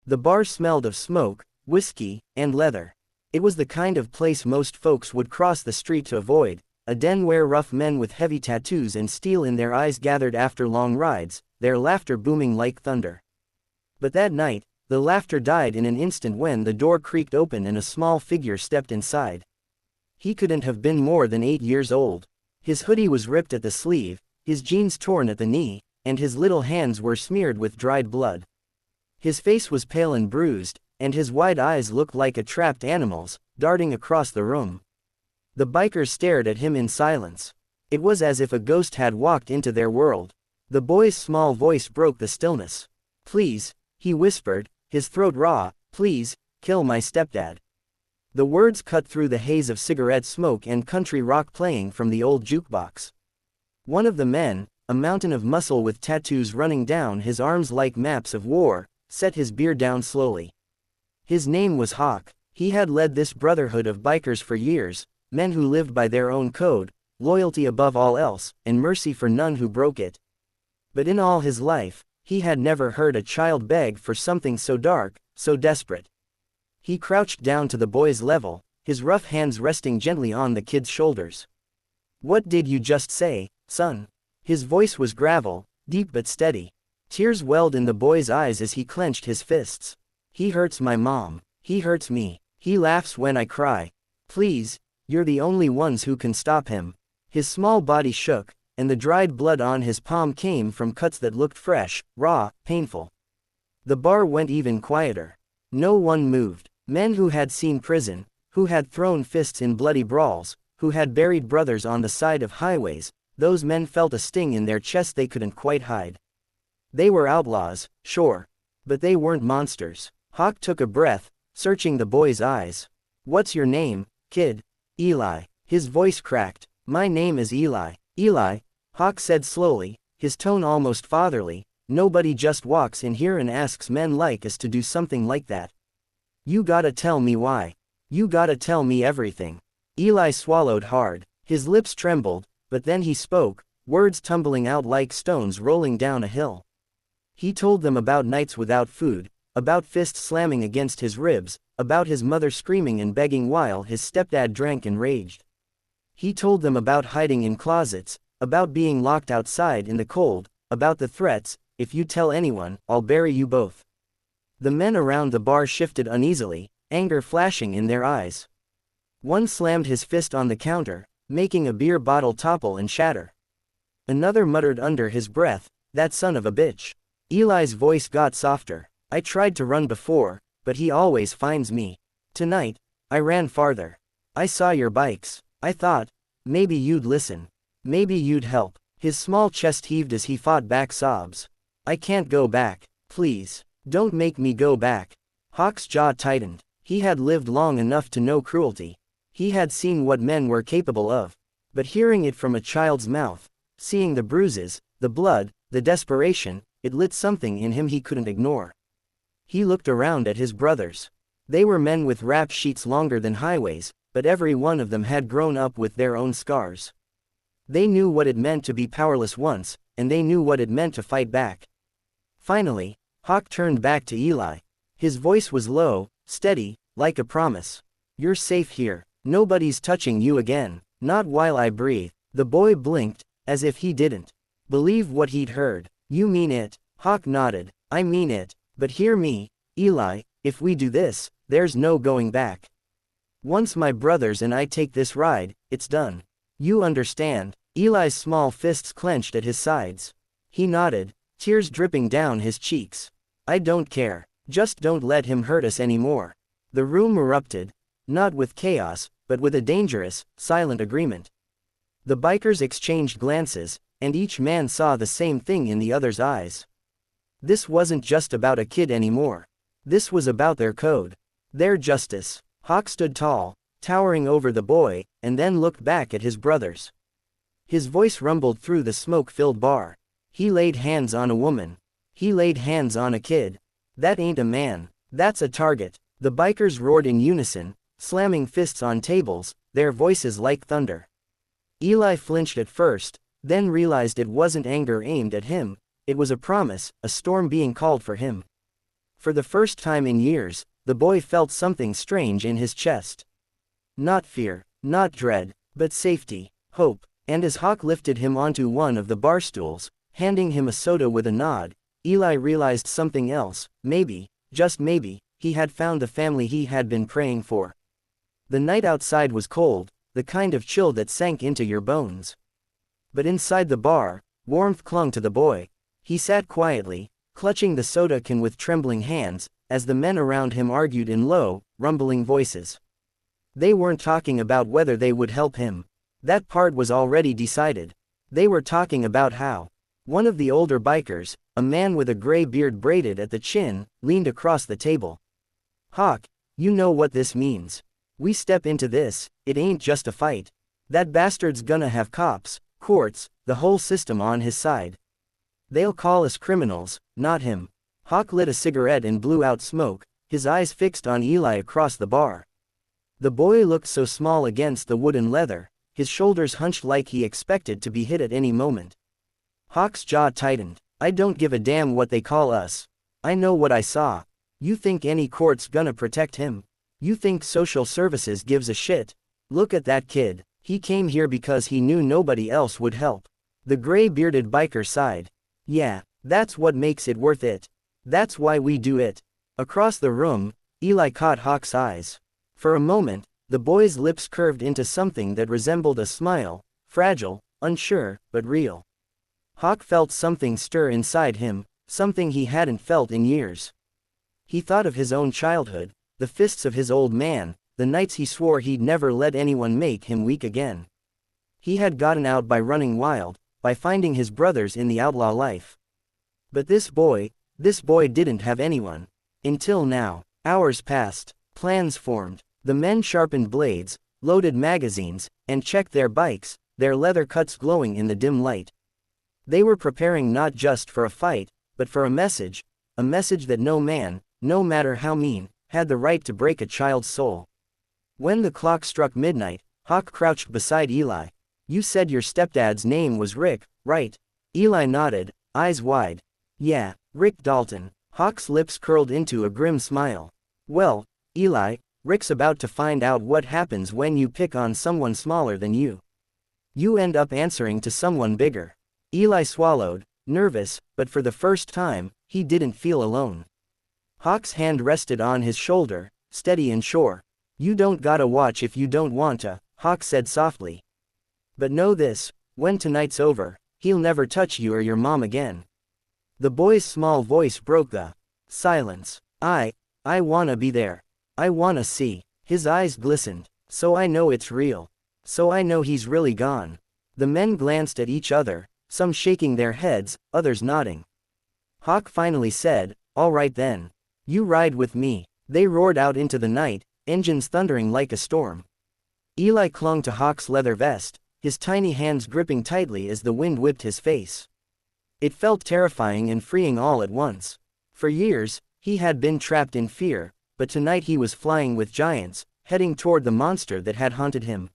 The bar smelled of smoke, whiskey, and leather. It was the kind of place most folks would cross the street to avoid, a den where rough men with heavy tattoos and steel in their eyes gathered after long rides, their laughter booming like thunder. But that night, the laughter died in an instant when the door creaked open and a small figure stepped inside. He couldn't have been more than 8 years old. His hoodie was ripped at the sleeve, his jeans torn at the knee, and his little hands were smeared with dried blood. His face was pale and bruised, and his wide eyes looked like a trapped animal's, darting across the room. The bikers stared at him in silence. It was as if a ghost had walked into their world. The boy's small voice broke the stillness. "Please," he whispered, his throat raw, "please, kill my stepdad." The words cut through the haze of cigarette smoke and country rock playing from the old jukebox. One of the men, a mountain of muscle with tattoos running down his arms like maps of war, set his beer down slowly. His name was Hawk. He had led this brotherhood of bikers for years, men who lived by their own code, loyalty above all else, and mercy for none who broke it. But in all his life, he had never heard a child beg for something so dark, so desperate. He crouched down to the boy's level, his rough hands resting gently on the kid's shoulders. "What did you just say, son?" His voice was gravel, deep but steady. Tears welled in the boy's eyes as he clenched his fists. "He hurts my mom. He hurts me. He laughs when I cry. Please, you're the only ones who can stop him." His small body shook, and the dried blood on his palm came from cuts that looked fresh, raw, painful. The bar went even quieter. No one moved. Men who had seen prison, who had thrown fists in bloody brawls, who had buried brothers on the side of highways, those men felt a sting in their chests they couldn't quite hide. They were outlaws, sure. But they weren't monsters. Hawk took a breath, searching the boy's eyes. "What's your name, kid?" "Eli." His voice cracked. "My name is Eli." "Eli," Hawk said slowly, his tone almost fatherly, "nobody just walks in here and asks men like us to do something like that. You gotta tell me why. You gotta tell me everything." Eli swallowed hard. His lips trembled, but then he spoke, words tumbling out like stones rolling down a hill. He told them about nights without food, about fists slamming against his ribs, about his mother screaming and begging while his stepdad drank and raged. He told them about hiding in closets, about being locked outside in the cold, about the threats, "If you tell anyone, I'll bury you both." The men around the bar shifted uneasily, anger flashing in their eyes. One slammed his fist on the counter, making a beer bottle topple and shatter. Another muttered under his breath, "That son of a bitch." Eli's voice got softer. "I tried to run before, but he always finds me. Tonight, I ran farther. I saw your bikes. I thought, maybe you'd listen. Maybe you'd help." His small chest heaved as he fought back sobs. "I can't go back. Please, don't make me go back." Hawk's jaw tightened. He had lived long enough to know cruelty. He had seen what men were capable of. But hearing it from a child's mouth, seeing the bruises, the blood, the desperation, it lit something in him he couldn't ignore. He looked around at his brothers. They were men with rap sheets longer than highways, but every one of them had grown up with their own scars. They knew what it meant to be powerless once, and they knew what it meant to fight back. Finally, Hawk turned back to Eli. His voice was low, steady, like a promise. "You're safe here. Nobody's touching you again. Not while I breathe." The boy blinked, as if he didn't believe what he'd heard. "You mean it?" Hawk nodded. "I mean it. But hear me, Eli, if we do this, there's no going back. Once my brothers and I take this ride, it's done. You understand?" Eli's small fists clenched at his sides. He nodded, tears dripping down his cheeks. "I don't care. Just don't let him hurt us anymore." The room erupted, not with chaos, but with a dangerous, silent agreement. The bikers exchanged glances, and each man saw the same thing in the other's eyes. This wasn't just about a kid anymore. This was about their code. Their justice. Hawk stood tall, towering over the boy, and then looked back at his brothers. His voice rumbled through the smoke-filled bar. "He laid hands on a woman. He laid hands on a kid. That ain't a man. That's a target." The bikers roared in unison, slamming fists on tables, their voices like thunder. Eli flinched at first, then realized it wasn't anger aimed at him, it was a promise, a storm being called for him. For the first time in years, the boy felt something strange in his chest. Not fear, not dread, but safety, hope, and as Hawk lifted him onto one of the bar stools, handing him a soda with a nod, Eli realized something else. Maybe, just maybe, he had found the family he had been praying for. The night outside was cold, the kind of chill that sank into your bones. But inside the bar, warmth clung to the boy. He sat quietly, clutching the soda can with trembling hands, as the men around him argued in low, rumbling voices. They weren't talking about whether they would help him. That part was already decided. They were talking about how. One of the older bikers, a man with a gray beard braided at the chin, leaned across the table. "Hawk, you know what this means. We step into this, it ain't just a fight. That bastard's gonna have cops, courts, the whole system on his side. They'll call us criminals, not him." Hawk lit a cigarette and blew out smoke, his eyes fixed on Eli across the bar. The boy looked so small against the wooden leather, his shoulders hunched like he expected to be hit at any moment. Hawk's jaw tightened. "I don't give a damn what they call us. I know what I saw. You think any court's gonna protect him? You think social services gives a shit? Look at that kid. He came here because he knew nobody else would help." The gray-bearded biker sighed. "Yeah, that's what makes it worth it. That's why we do it." Across the room, Eli caught Hawk's eyes. For a moment, the boy's lips curved into something that resembled a smile, fragile, unsure, but real. Hawk felt something stir inside him, something he hadn't felt in years. He thought of his own childhood, the fists of his old man, the nights he swore he'd never let anyone make him weak again. He had gotten out by running wild, by finding his brothers in the outlaw life. But this boy didn't have anyone. Until now. Hours passed, plans formed. The men sharpened blades, loaded magazines, and checked their bikes, their leather cuts glowing in the dim light. They were preparing not just for a fight, but for a message that no man, no matter how mean, had the right to break a child's soul. When the clock struck midnight, Hawk crouched beside Eli. "You said your stepdad's name was Rick, right?" Eli nodded, eyes wide. "Yeah, Rick Dalton." Hawk's lips curled into a grim smile. "Well, Eli, Rick's about to find out what happens when you pick on someone smaller than you. You end up answering to someone bigger." Eli swallowed, nervous, but for the first time, he didn't feel alone. Hawk's hand rested on his shoulder, steady and sure. "You don't gotta watch if you don't want to," Hawk said softly. "But know this, when tonight's over, he'll never touch you or your mom again." The boy's small voice broke the silence. I wanna be there. I wanna see." His eyes glistened. "So I know it's real. So I know he's really gone." The men glanced at each other, some shaking their heads, others nodding. Hawk finally said, "All right then. You ride with me." They roared out into the night, engines thundering like a storm. Eli clung to Hawk's leather vest, his tiny hands gripping tightly as the wind whipped his face. It felt terrifying and freeing all at once. For years, he had been trapped in fear, but tonight he was flying with giants, heading toward the monster that had haunted him.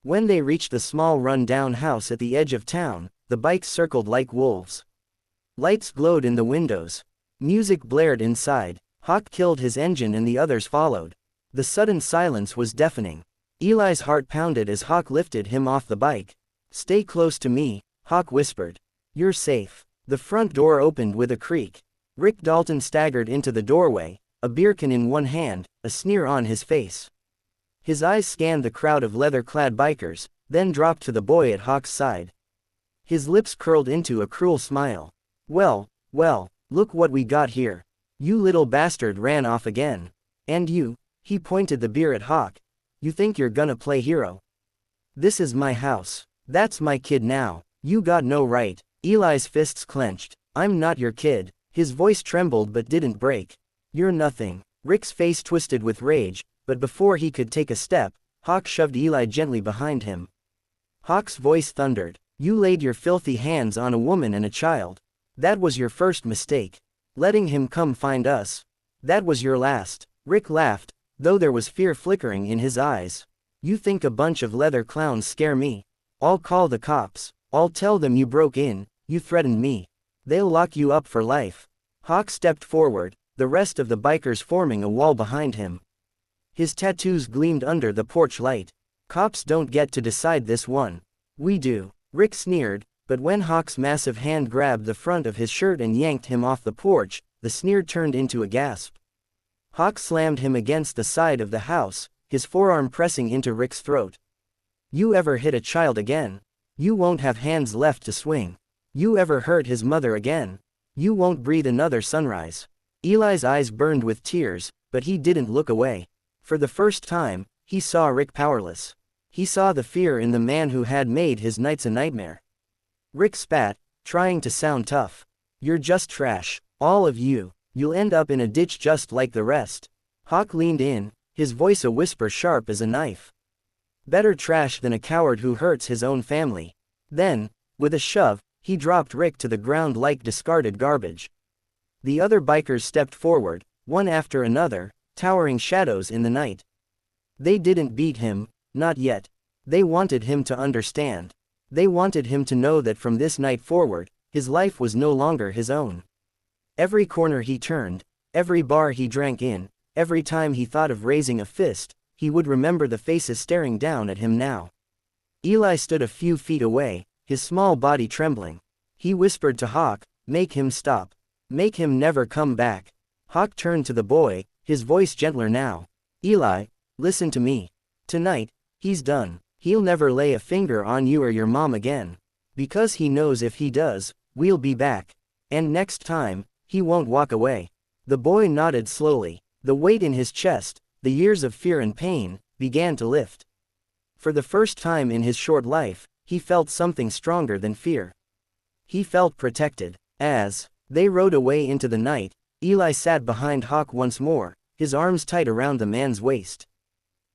When they reached the small run-down house at the edge of town, the bikes circled like wolves. Lights glowed in the windows. Music blared inside. Hawk killed his engine and the others followed. The sudden silence was deafening. Eli's heart pounded as Hawk lifted him off the bike. "Stay close to me," Hawk whispered. "You're safe." The front door opened with a creak. Rick Dalton staggered into the doorway, a beer can in one hand, a sneer on his face. His eyes scanned the crowd of leather-clad bikers, then dropped to the boy at Hawk's side. His lips curled into a cruel smile. Well, look what we got here. You little bastard ran off again. And you," he pointed the beer at Hawk, "you think you're gonna play hero? This is my house. That's my kid now. You got no right." Eli's fists clenched. "I'm not your kid." His voice trembled but didn't break. "You're nothing." Rick's face twisted with rage, but before he could take a step, Hawk shoved Eli gently behind him. Hawk's voice thundered. "You laid your filthy hands on a woman and a child. That was your first mistake. Letting him come find us. That was your last." Rick laughed, though there was fear flickering in his eyes. "You think a bunch of leather clowns scare me? I'll call the cops. I'll tell them you broke in, you threatened me. They'll lock you up for life." Hawk stepped forward, the rest of the bikers forming a wall behind him. His tattoos gleamed under the porch light. Cops don't get to decide this one. We do. Rick sneered, but when Hawk's massive hand grabbed the front of his shirt and yanked him off the porch, the sneer turned into a gasp. Hawk slammed him against the side of the house, his forearm pressing into Rick's throat. You ever hit a child again? You won't have hands left to swing. You ever hurt his mother again? You won't breathe another sunrise. Eli's eyes burned with tears, but he didn't look away. For the first time, he saw Rick powerless. He saw the fear in the man who had made his nights a nightmare. Rick spat, trying to sound tough. You're just trash, all of you. You'll end up in a ditch just like the rest. Hawk leaned in, his voice a whisper sharp as a knife. Better trash than a coward who hurts his own family. Then, with a shove, he dropped Rick to the ground like discarded garbage. The other bikers stepped forward, one after another, towering shadows in the night. They didn't beat him, not yet. They wanted him to understand. They wanted him to know that from this night forward, his life was no longer his own. Every corner he turned, every bar he drank in, every time he thought of raising a fist, he would remember the faces staring down at him now. Eli stood a few feet away, his small body trembling. He whispered to Hawk, "Make him stop. Make him never come back." Hawk turned to the boy, his voice gentler now. "Eli, listen to me. Tonight, he's done. He'll never lay a finger on you or your mom again. Because he knows if he does, we'll be back. And next time, he won't walk away." The boy nodded slowly. The weight in his chest, the years of fear and pain, began to lift. For the first time in his short life, he felt something stronger than fear. He felt protected. As they rode away into the night, Eli sat behind Hawk once more, his arms tight around the man's waist.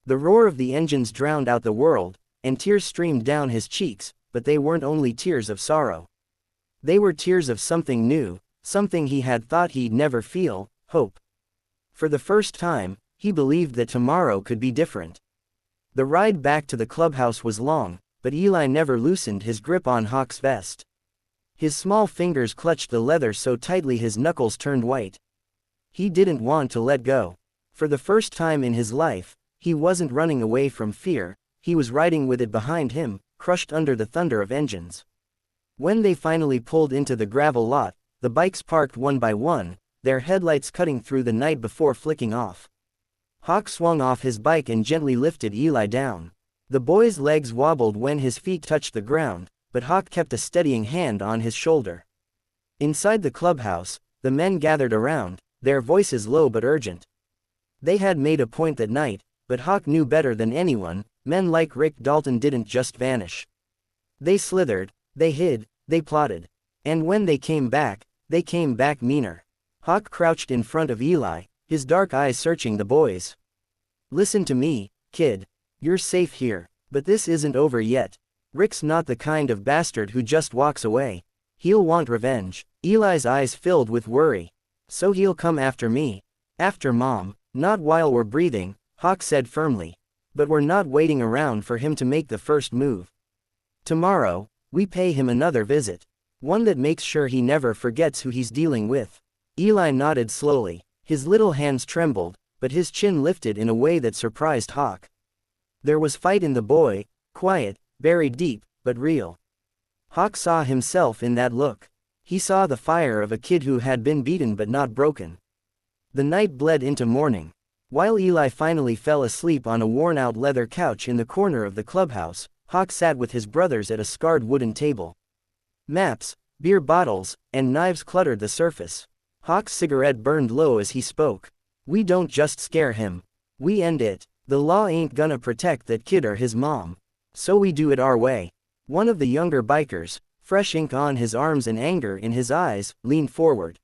The roar of the engines drowned out the world, and tears streamed down his cheeks, but they weren't only tears of sorrow. They were tears of something new, something he had thought he'd never feel, hope. For the first time, he believed that tomorrow could be different. The ride back to the clubhouse was long, but Eli never loosened his grip on Hawk's vest. His small fingers clutched the leather so tightly his knuckles turned white. He didn't want to let go. For the first time in his life, he wasn't running away from fear, he was riding with it behind him, crushed under the thunder of engines. When they finally pulled into the gravel lot, the bikes parked one by one, their headlights cutting through the night before flicking off. Hawk swung off his bike and gently lifted Eli down. The boy's legs wobbled when his feet touched the ground, but Hawk kept a steadying hand on his shoulder. Inside the clubhouse, the men gathered around, their voices low but urgent. They had made a point that night, but Hawk knew better than anyone, men like Rick Dalton didn't just vanish. They slithered, they hid, they plotted. And when they came back meaner. Hawk crouched in front of Eli, his dark eyes searching the boys. "Listen to me, kid. You're safe here, but this isn't over yet. Rick's not the kind of bastard who just walks away. He'll want revenge." Eli's eyes filled with worry. "So he'll come after me. After Mom." "Not while we're breathing," Hawk said firmly. "But we're not waiting around for him to make the first move. Tomorrow, we pay him another visit. One that makes sure he never forgets who he's dealing with." Eli nodded slowly. His little hands trembled, but his chin lifted in a way that surprised Hawk. There was fight in the boy, quiet, buried deep, but real. Hawk saw himself in that look. He saw the fire of a kid who had been beaten but not broken. The night bled into morning. While Eli finally fell asleep on a worn-out leather couch in the corner of the clubhouse, Hawk sat with his brothers at a scarred wooden table. Maps, beer bottles, and knives cluttered the surface. Hawk's cigarette burned low as he spoke. "We don't just scare him. We end it. The law ain't gonna protect that kid or his mom. So we do it our way." One of the younger bikers, fresh ink on his arms and anger in his eyes, leaned forward.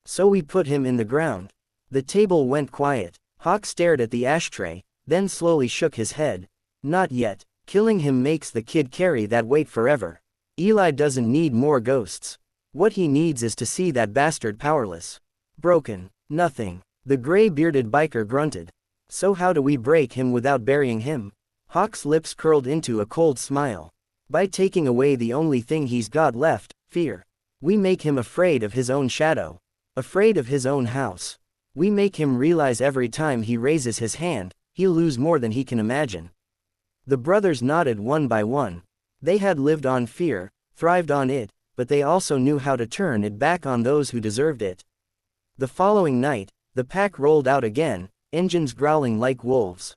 "So we put him in the ground." The table went quiet. Hawk stared at the ashtray, then slowly shook his head. "Not yet. Killing him makes the kid carry that weight forever. Eli doesn't need more ghosts. What he needs is to see that bastard powerless. Broken. Nothing." The gray-bearded biker grunted. "So how do we break him without burying him?" Hawk's lips curled into a cold smile. "By taking away the only thing he's got left, fear. We make him afraid of his own shadow. Afraid of his own house. We make him realize every time he raises his hand, he'll lose more than he can imagine. The brothers nodded one by one. They had lived on fear, thrived on it, but they also knew how to turn it back on those who deserved it. The following night, the pack rolled out again, engines growling like wolves.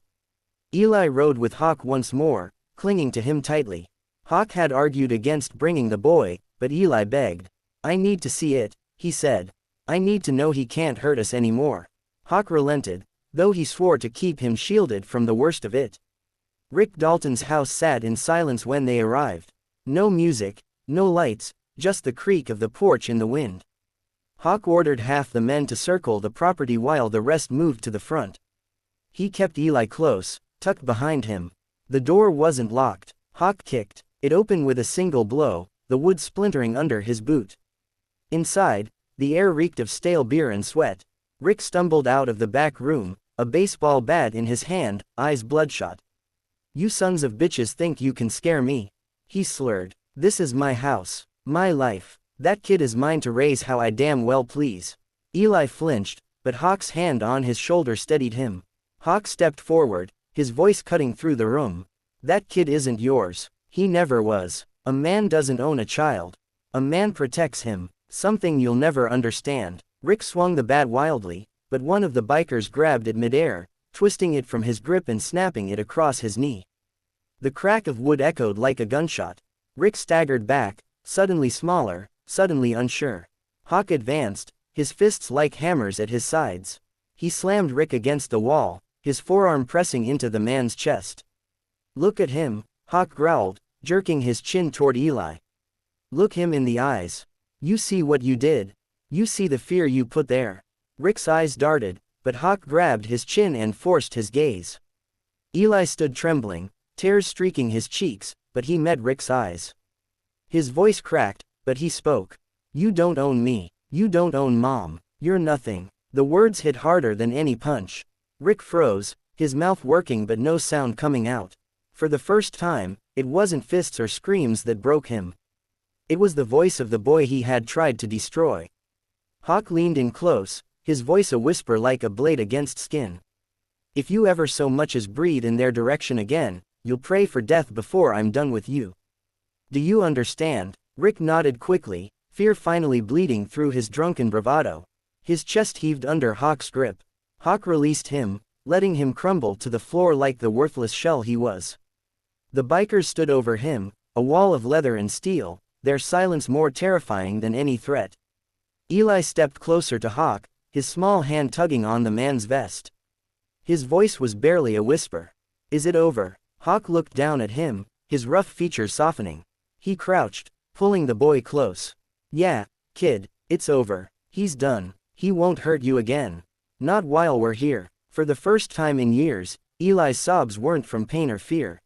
Eli rode with Hawk once more, clinging to him tightly. Hawk had argued against bringing the boy, but Eli begged. "I need to see it," he said. "I need to know he can't hurt us anymore." Hawk relented, though he swore to keep him shielded from the worst of it. Rick Dalton's house sat in silence when they arrived. No music, no lights, just the creak of the porch in the wind. Hawk ordered half the men to circle the property while the rest moved to the front. He kept Eli close, tucked behind him. The door wasn't locked. Hawk kicked. It opened with a single blow, the wood splintering under his boot. Inside, the air reeked of stale beer and sweat. Rick stumbled out of the back room, a baseball bat in his hand, eyes bloodshot. "You sons of bitches think you can scare me," he slurred. "This is my house, my life. That kid is mine to raise how I damn well please." Eli flinched, but Hawk's hand on his shoulder steadied him. Hawk stepped forward, his voice cutting through the room. "That kid isn't yours. He never was. A man doesn't own a child. A man protects him. Something you'll never understand." Rick swung the bat wildly, but one of the bikers grabbed it midair, twisting it from his grip and snapping it across his knee. The crack of wood echoed like a gunshot. Rick staggered back, suddenly smaller, suddenly unsure. Hawk advanced, his fists like hammers at his sides. He slammed Rick against the wall, his forearm pressing into the man's chest. "Look at him," Hawk growled, jerking his chin toward Eli. "Look him in the eyes. You see what you did? You see the fear you put there?" Rick's eyes darted, but Hawk grabbed his chin and forced his gaze. Eli stood trembling, tears streaking his cheeks, but he met Rick's eyes. His voice cracked, but he spoke. "You don't own me. You don't own Mom. You're nothing." The words hit harder than any punch. Rick froze, his mouth working but no sound coming out. For the first time, it wasn't fists or screams that broke him. It was the voice of the boy he had tried to destroy. Hawk leaned in close, his voice a whisper like a blade against skin. "If you ever so much as breathe in their direction again, you'll pray for death before I'm done with you. Do you understand?" Rick nodded quickly, fear finally bleeding through his drunken bravado. His chest heaved under Hawk's grip. Hawk released him, letting him crumble to the floor like the worthless shell he was. The bikers stood over him, a wall of leather and steel, their silence more terrifying than any threat. Eli stepped closer to Hawk, his small hand tugging on the man's vest. His voice was barely a whisper. "Is it over?" Hawk looked down at him, his rough features softening. He crouched, pulling the boy close. "Yeah, kid, it's over. He's done. He won't hurt you again. Not while we're here." For the first time in years, Eli's sobs weren't from pain or fear.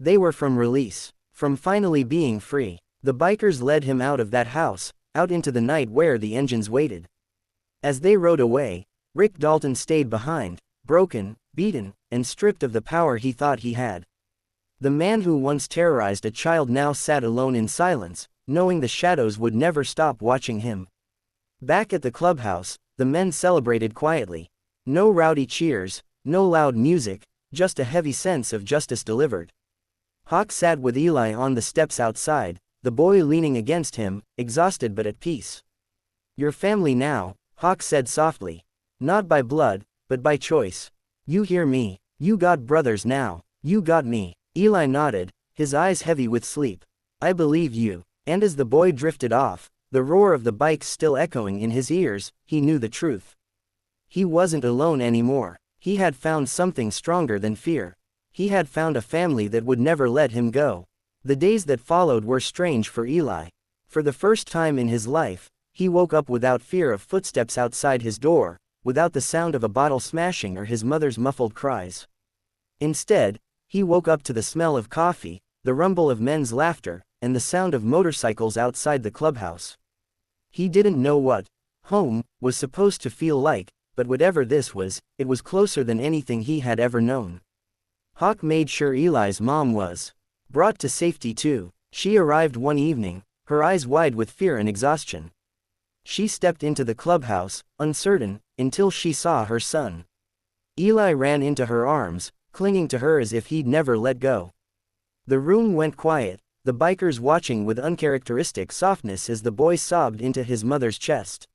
They were from release, from finally being free. The bikers led him out of that house, out into the night where the engines waited. As they rode away, Rick Dalton stayed behind, broken, beaten, and stripped of the power he thought he had. The man who once terrorized a child now sat alone in silence, knowing the shadows would never stop watching him. Back at the clubhouse, the men celebrated quietly. No rowdy cheers, no loud music, just a heavy sense of justice delivered. Hawk sat with Eli on the steps outside, the boy leaning against him, exhausted but at peace. "Your family now," Hawk said softly. "Not by blood, but by choice. You hear me? You got brothers now. You got me." Eli nodded, his eyes heavy with sleep. "I believe you." And as the boy drifted off, the roar of the bikes still echoing in his ears, he knew the truth. He wasn't alone anymore. He had found something stronger than fear. He had found a family that would never let him go. The days that followed were strange for Eli. For the first time in his life, he woke up without fear of footsteps outside his door, without the sound of a bottle smashing or his mother's muffled cries. Instead, he woke up to the smell of coffee, the rumble of men's laughter, and the sound of motorcycles outside the clubhouse. He didn't know what home was supposed to feel like, but whatever this was, it was closer than anything he had ever known. Hawk made sure Eli's mom was brought to safety too. She arrived one evening, her eyes wide with fear and exhaustion. She stepped into the clubhouse, uncertain, until she saw her son. Eli ran into her arms, clinging to her as if he'd never let go. The room went quiet, the bikers watching with uncharacteristic softness as the boy sobbed into his mother's chest.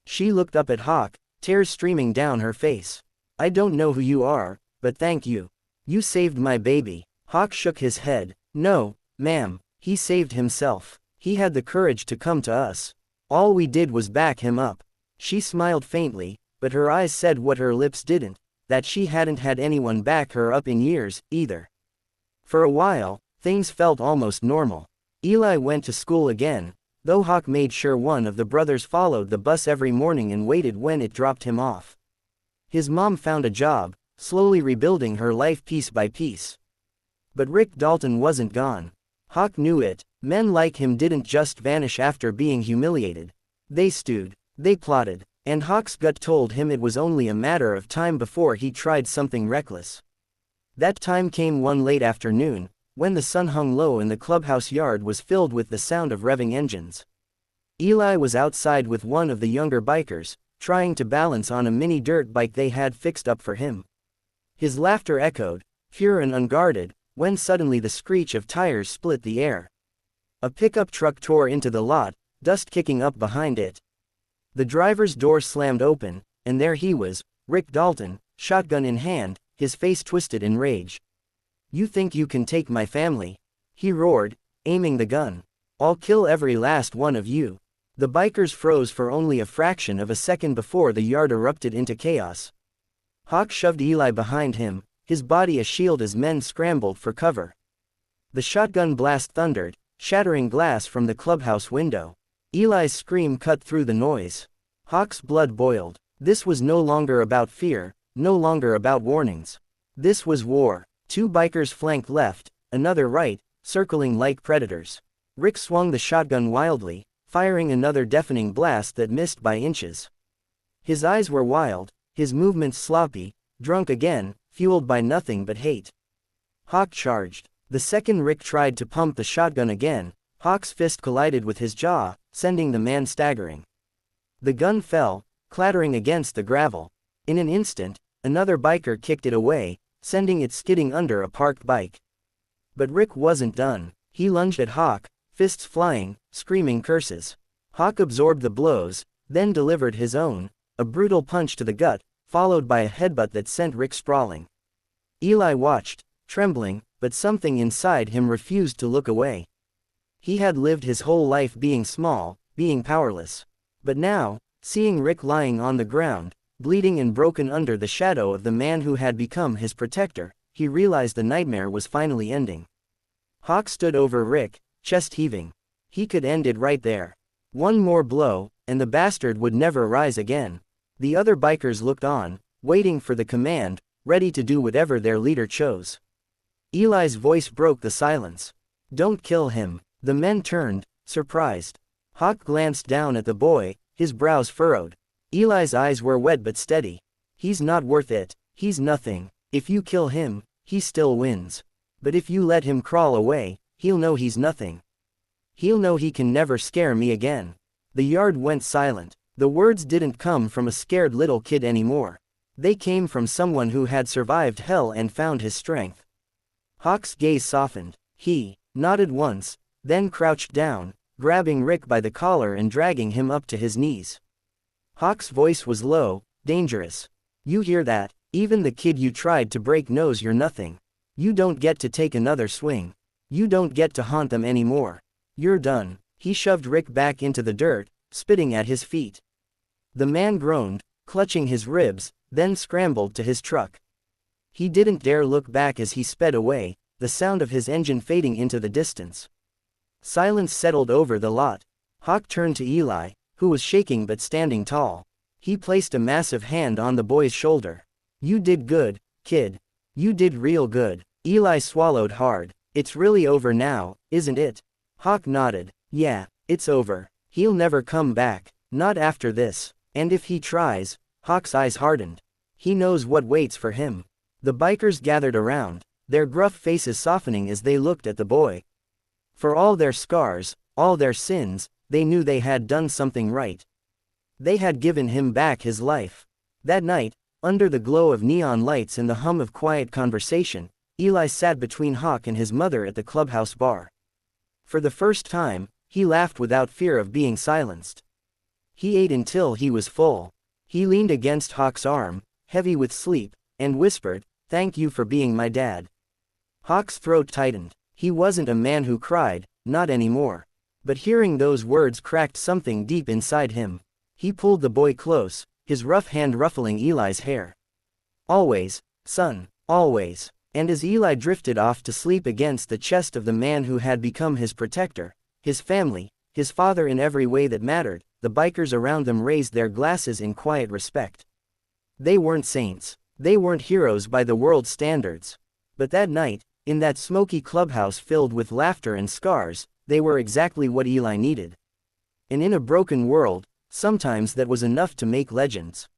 She looked up at Hawk, tears streaming down her face. "I don't know who you are, but thank you. You saved my baby." Hawk shook his head. "No, ma'am, he saved himself. He had the courage to come to us. All we did was back him up." She smiled faintly, but her eyes said what her lips didn't, that she hadn't had anyone back her up in years, either. For a while, things felt almost normal. Eli went to school again, though Hawk made sure one of the brothers followed the bus every morning and waited when it dropped him off. His mom found a job, slowly rebuilding her life piece by piece. But Rick Dalton wasn't gone. Hawk knew it. Men like him didn't just vanish after being humiliated. They stewed, they plotted, and Hawk's gut told him it was only a matter of time before he tried something reckless. That time came one late afternoon, when the sun hung low and the clubhouse yard was filled with the sound of revving engines. Eli was outside with one of the younger bikers, trying to balance on a mini dirt bike they had fixed up for him. His laughter echoed, pure and unguarded, when suddenly the screech of tires split the air. A pickup truck tore into the lot, dust kicking up behind it. The driver's door slammed open, and there he was, Rick Dalton, shotgun in hand, his face twisted in rage. "You think you can take my family?" he roared, aiming the gun. "I'll kill every last one of you." The bikers froze for only a fraction of a second before the yard erupted into chaos. Hawk shoved Eli behind him, his body a shield as men scrambled for cover. The shotgun blast thundered, shattering glass from the clubhouse window. Eli's scream cut through the noise. Hawk's blood boiled. This was no longer about fear, no longer about warnings. This was war. Two bikers flanked left, another right, circling like predators. Rick swung the shotgun wildly, firing another deafening blast that missed by inches. His eyes were wild, his movements sloppy, drunk again, fueled by nothing but hate. Hawk charged. The second Rick tried to pump the shotgun again, Hawk's fist collided with his jaw, sending the man staggering. The gun fell, clattering against the gravel. In an instant, another biker kicked it away, sending it skidding under a parked bike. But Rick wasn't done. He lunged at Hawk, fists flying, screaming curses. Hawk absorbed the blows, then delivered his own, a brutal punch to the gut, followed by a headbutt that sent Rick sprawling. Eli watched, trembling, but something inside him refused to look away. He had lived his whole life being small, being powerless. But now, seeing Rick lying on the ground, bleeding and broken under the shadow of the man who had become his protector, he realized the nightmare was finally ending. Hawk stood over Rick, chest heaving. He could end it right there. One more blow, and the bastard would never rise again. The other bikers looked on, waiting for the command, ready to do whatever their leader chose. Eli's voice broke the silence. "Don't kill him." The men turned, surprised. Hawk glanced down at the boy, his brows furrowed. Eli's eyes were wet but steady. "He's not worth it. He's nothing. If you kill him, he still wins. But if you let him crawl away, he'll know he's nothing. He'll know he can never scare me again." The yard went silent. The words didn't come from a scared little kid anymore. They came from someone who had survived hell and found his strength. Hawk's gaze softened. He nodded once, then crouched down, grabbing Rick by the collar and dragging him up to his knees. Hawk's voice was low, dangerous. "You hear that? Even the kid you tried to break knows you're nothing. You don't get to take another swing. You don't get to haunt them anymore. You're done." He shoved Rick back into the dirt, spitting at his feet. The man groaned, clutching his ribs, then scrambled to his truck. He didn't dare look back as he sped away, the sound of his engine fading into the distance. Silence settled over the lot. Hawk turned to Eli, who was shaking but standing tall. He placed a massive hand on the boy's shoulder. "You did good, kid. You did real good." Eli swallowed hard. "It's really over now, isn't it?" Hawk nodded. "Yeah, it's over. He'll never come back. Not after this. And if he tries," Hawk's eyes hardened. "He knows what waits for him." The bikers gathered around, their gruff faces softening as they looked at the boy. For all their scars, all their sins, they knew they had done something right. They had given him back his life. That night, under the glow of neon lights and the hum of quiet conversation, Eli sat between Hawk and his mother at the clubhouse bar. For the first time, he laughed without fear of being silenced. He ate until he was full. He leaned against Hawk's arm, heavy with sleep, and whispered, "Thank you for being my dad." Hawk's throat tightened. He wasn't a man who cried, not anymore. But hearing those words cracked something deep inside him. He pulled the boy close, his rough hand ruffling Eli's hair. "Always, son, always." And as Eli drifted off to sleep against the chest of the man who had become his protector, his family, his father in every way that mattered, the bikers around them raised their glasses in quiet respect. They weren't saints. They weren't heroes by the world's standards. But that night, in that smoky clubhouse filled with laughter and scars, they were exactly what Eli needed. And in a broken world, sometimes that was enough to make legends.